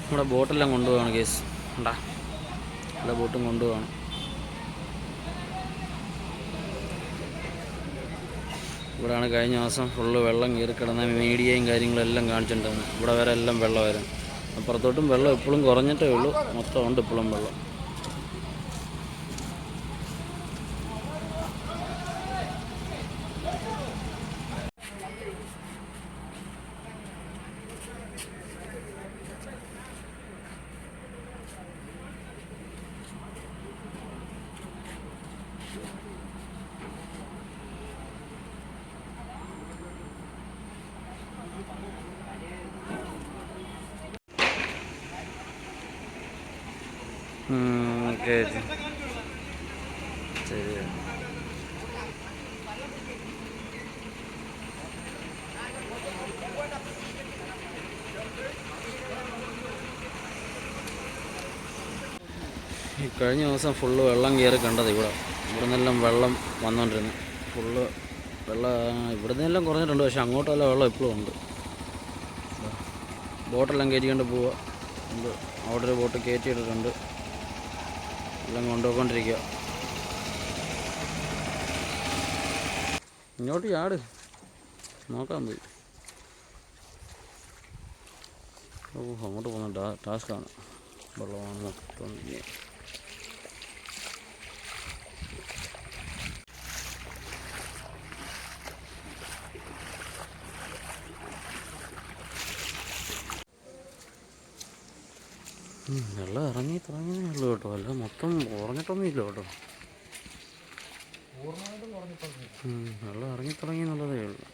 നമ്മുടെ ബോട്ടെല്ലാം കൊണ്ടുപോവാണ് കേസ് ഉണ്ടാ, എല്ലാ ബോട്ടും കൊണ്ടുപോവാണ്. ഇവിടെയാണ് കഴിഞ്ഞ മാസം ഫുള്ള് വെള്ളം കയറി കിടന്ന മീഡിയയും കാര്യങ്ങളെല്ലാം കാണിച്ചിട്ടുണ്ടായിരുന്നു. ഇവിടെ വരെ എല്ലാം വെള്ളമായിരുന്നു. അപ്പുറത്തോട്ടും വെള്ളം ഇപ്പോഴും കുറഞ്ഞിട്ടേ ഉള്ളൂ, മൊത്തം ഉണ്ട് ഇപ്പോഴും വെള്ളം. ഓക്കെ ശരി. കഴിഞ്ഞ ദിവസം ഫുള്ള് വെള്ളം കയറി കണ്ടത് ഇവിടെ നിന്നെല്ലാം വെള്ളം വന്നുകൊണ്ടിരുന്നു. ഫുള്ള് വെള്ളം ഇവിടെ നിന്നെല്ലാം കുറഞ്ഞിട്ടുണ്ട്, പക്ഷെ അങ്ങോട്ടല്ല വെള്ളം ഇപ്പോഴും ഉണ്ട്. ബോട്ടെല്ലാം കയറ്റിക്കൊണ്ട് പോവുക ഉണ്ട്. അവിടെ ഒരു ബോട്ട് കയറ്റിയിട്ടിട്ടുണ്ട്, എല്ലാം കൊണ്ടുപോയിക്കൊണ്ടിരിക്കുക. ഇങ്ങോട്ട് ചാട്, നോക്കാൻ പോയി. അങ്ങോട്ട് പോകുന്ന ടാസ്ക്കാണ്. വെള്ളമാണ് മൊത്തം. വെള്ളം ഇറങ്ങി തുടങ്ങിയേ ഉള്ളൂ കേട്ടോ, അല്ല മൊത്തം കുറഞ്ഞിട്ടൊന്നും ഇല്ല കേട്ടോ. വെള്ളം ഇറങ്ങി തുടങ്ങി എന്നുള്ളതേ ഉള്ളൂ.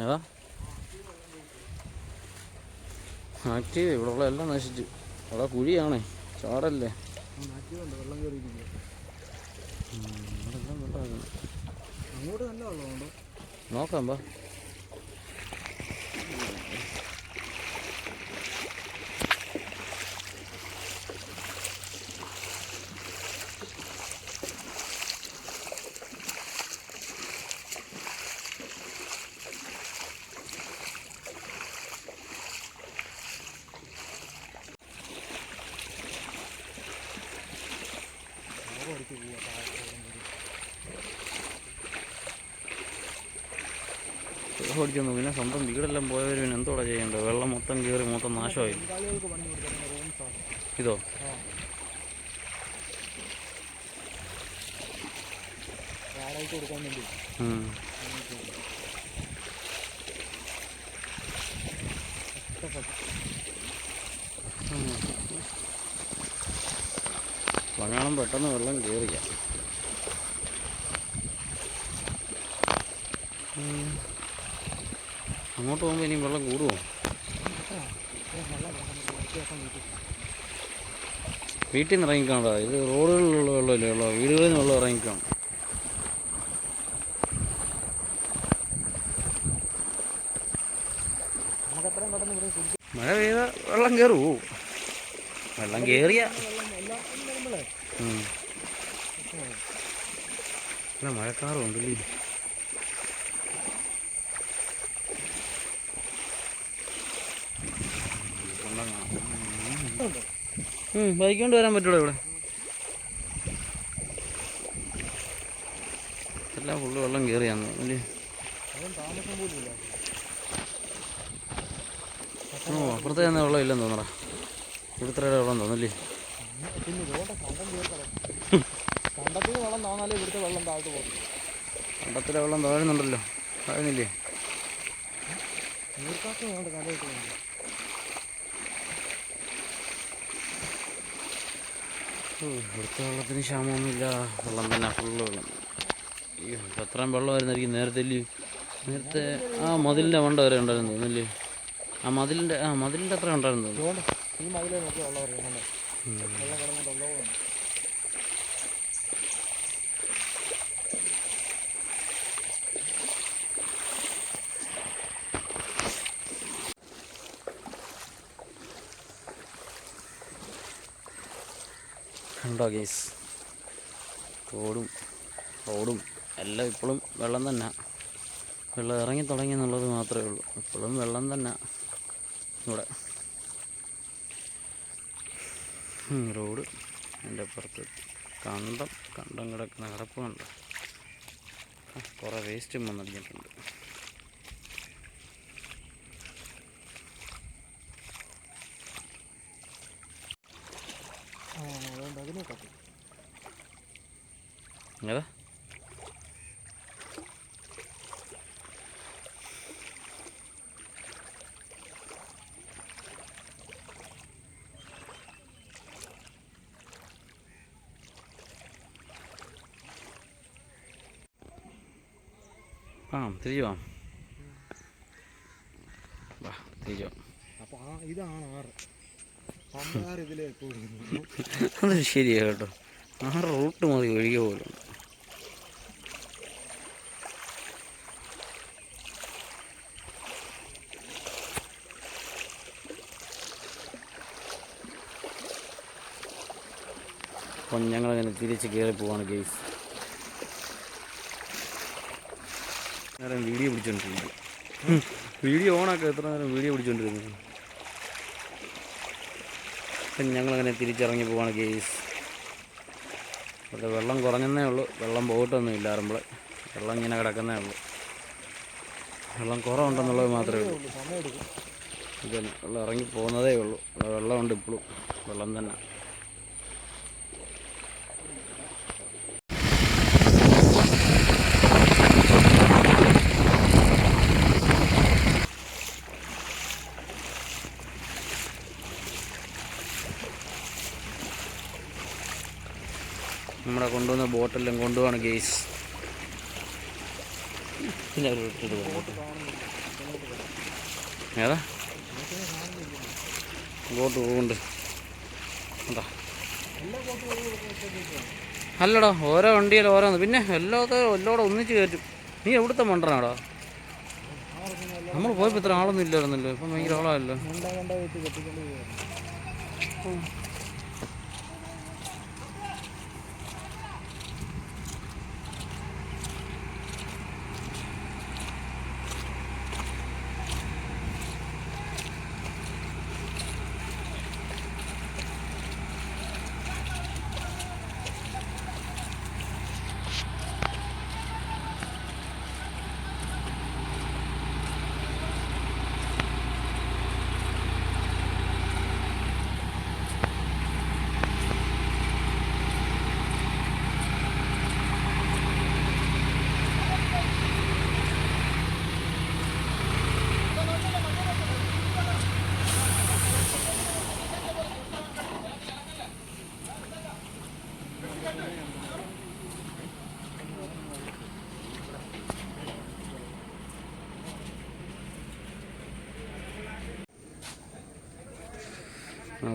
ഏതാ ആക്റ്റീവ്? ഇവിടെ ഉള്ള എല്ലാം നശിച്ചു. അവിടെ കുഴിയാണേ, ചാടല്ലേ. നോക്കാം ബാ. ഓടിച്ചൊന്നു പിന്നെ സ്വന്തം വീടെല്ലാം പോയവർ പിന്നെ എന്തോടെ ചെയ്യേണ്ടത്? വെള്ളം മൊത്തം കയറി മൊത്തം നാശമായി. ഇതോ വങ്ങാളം പെട്ടെന്ന് വെള്ളം കയറിയ അങ്ങോട്ട് പോകുമ്പോൾ ഇനിയും വെള്ളം കൂടുമോ? വീട്ടിൽ നിന്ന് ഇറങ്ങിക്കാണോ? ഇത് റോഡുകളിലുള്ള വെള്ളമല്ലേ ഉള്ളൂ, വീടുകളിൽ നിന്ന് വെള്ളം ഇറങ്ങിക്കാണും. മഴ പെയ്ത വെള്ളം കയറുമോ? വെള്ളം കയറിയ അല്ല മഴക്കാറുണ്ടല്ലേ. ബൈക്ക് കൊണ്ട് വരാൻ പറ്റുള്ളൂ ഇവിടെ. എല്ലാം ഫുള്ള് വെള്ളം കയറിയാന്ന് അല്ലേ. അപ്പുറത്തെ തന്നെ വെള്ളം ഇല്ലെന്ന് തോന്നറ. ഇവിടുത്തെ വെള്ളം തോന്നല്ലേ. കണ്ടത്തിലെ വെള്ളം താഴുന്നുണ്ടല്ലോ, താഴുന്നില്ലേ? ഇവിടുത്തെ വെള്ളത്തിന് ക്ഷാമമൊന്നുമില്ല, വെള്ളം തന്നെ ഫുള്ള് വെള്ളം. അയ്യോ എത്രയും വെള്ളമായിരുന്നായിരിക്കും നേരത്തെ ആ മതിലിൻ്റെ മണ്ട വരെ ഉണ്ടായിരുന്നു തോന്നില്ലേ. ആ മതിലിൻ്റെ അത്ര ഉണ്ടായിരുന്നു തോന്നുന്നു. ഉണ്ടോ ഗൈസ്, റോഡും എല്ലാം ഇപ്പോഴും വെള്ളം തന്നെ. വെള്ളം ഇറങ്ങി തുടങ്ങി എന്നുള്ളത് മാത്രമേ ഉള്ളൂ. ഇപ്പോഴും വെള്ളം തന്നെ ഇവിടെ. റോഡ് എൻ്റെ അപ്പുറത്ത് കണ്ടം കിടക്കുന്ന കിടപ്പ് കണ്ട. കുറേ വേസ്റ്റും വന്നടിഞ്ഞിട്ടുണ്ട്. ഏതാ തിരിച്ചു പോവാം. തിരിച്ചു അത് ശരിയാ കേട്ടോ. 6 റൂട്ട് മതി ഒഴികെ പോലും. അപ്പം ഞങ്ങളങ്ങനെ തിരിച്ച് കയറി പോവാണ് ഗെയ്സ്. നേരം വീഡിയോ പിടിച്ചോണ്ടിരിക്കും. വീഡിയോ ഓണാക്കുക. എത്ര നേരം വീഡിയോ പിടിച്ചോണ്ടിരുന്നു. അപ്പം ഞങ്ങളങ്ങനെ തിരിച്ചിറങ്ങി പോവാണ് ഗെയ്സ്. അവിടെ വെള്ളം കുറഞ്ഞെന്നേ ഉള്ളൂ. വെള്ളം പോയിട്ടൊന്നും ഇല്ല. ആറുമ്പോൾ വെള്ളം ഇങ്ങനെ കിടക്കുന്നേ ഉള്ളൂ. വെള്ളം കുറവുണ്ടെന്നുള്ളത് മാത്രമേ ഉള്ളൂ. ഇതന്നെ വെള്ളം ഇറങ്ങി പോകുന്നതേ ഉള്ളൂ. വെള്ളമുണ്ട് ഇപ്പോഴും. വെള്ളം തന്നെ. നമ്മളെ കൊണ്ടുവന്ന ബോട്ടെല്ലാം കൊണ്ടുപോവാണ് ഗെയ്സ്. പിന്നെ അവർ ഇട്ടിട്ട് ബോട്ട് ഏതാ ബോട്ട് പോകുന്നുണ്ട്. എന്താ അല്ലടാ, ഓരോ വണ്ടിയിൽ ഓരോന്ന്. പിന്നെ എല്ലാവരും ഒന്നിച്ച് കയറ്റും. നീ എവിടുത്തെ മണ്ടനാടാ? നമ്മൾ പോയപ്പോൾ ഇത്ര ആളൊന്നും ഇല്ലായിരുന്നല്ലോ. ഇപ്പം ഭയങ്കര ആളായല്ലോ.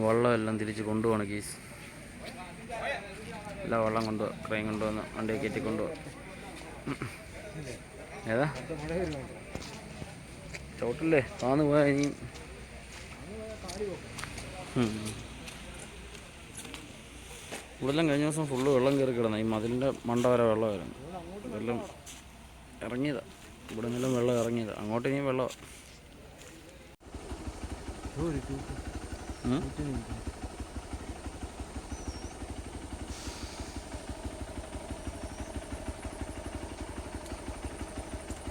വെള്ളമെല്ലാം തിരിച്ച് കൊണ്ടുപോകണം ഗീസ്. എല്ലാ വെള്ളം കൊണ്ടുപോകാം. ക്രെയിൻ കൊണ്ടുവന്ന് വണ്ടിയെ കയറ്റി കൊണ്ടുപോകാം. ഏതാ ചോട്ടില്ലേ താന്ന് പോയാൽ ഇനി ഇവിടെല്ലാം കഴിഞ്ഞ ദിവസം ഫുള്ള് വെള്ളം കയറി കിടന്നു. ഈ മതിലിൻ്റെ മണ്ട വരെ വെള്ളമായിരുന്നു. ഇതെല്ലാം ഇറങ്ങിയതാണ്. ഇവിടെ നിന്നെല്ലാം വെള്ളം ഇറങ്ങിയതാണ്. അങ്ങോട്ട് ഇനിയും വെള്ളമാണ്.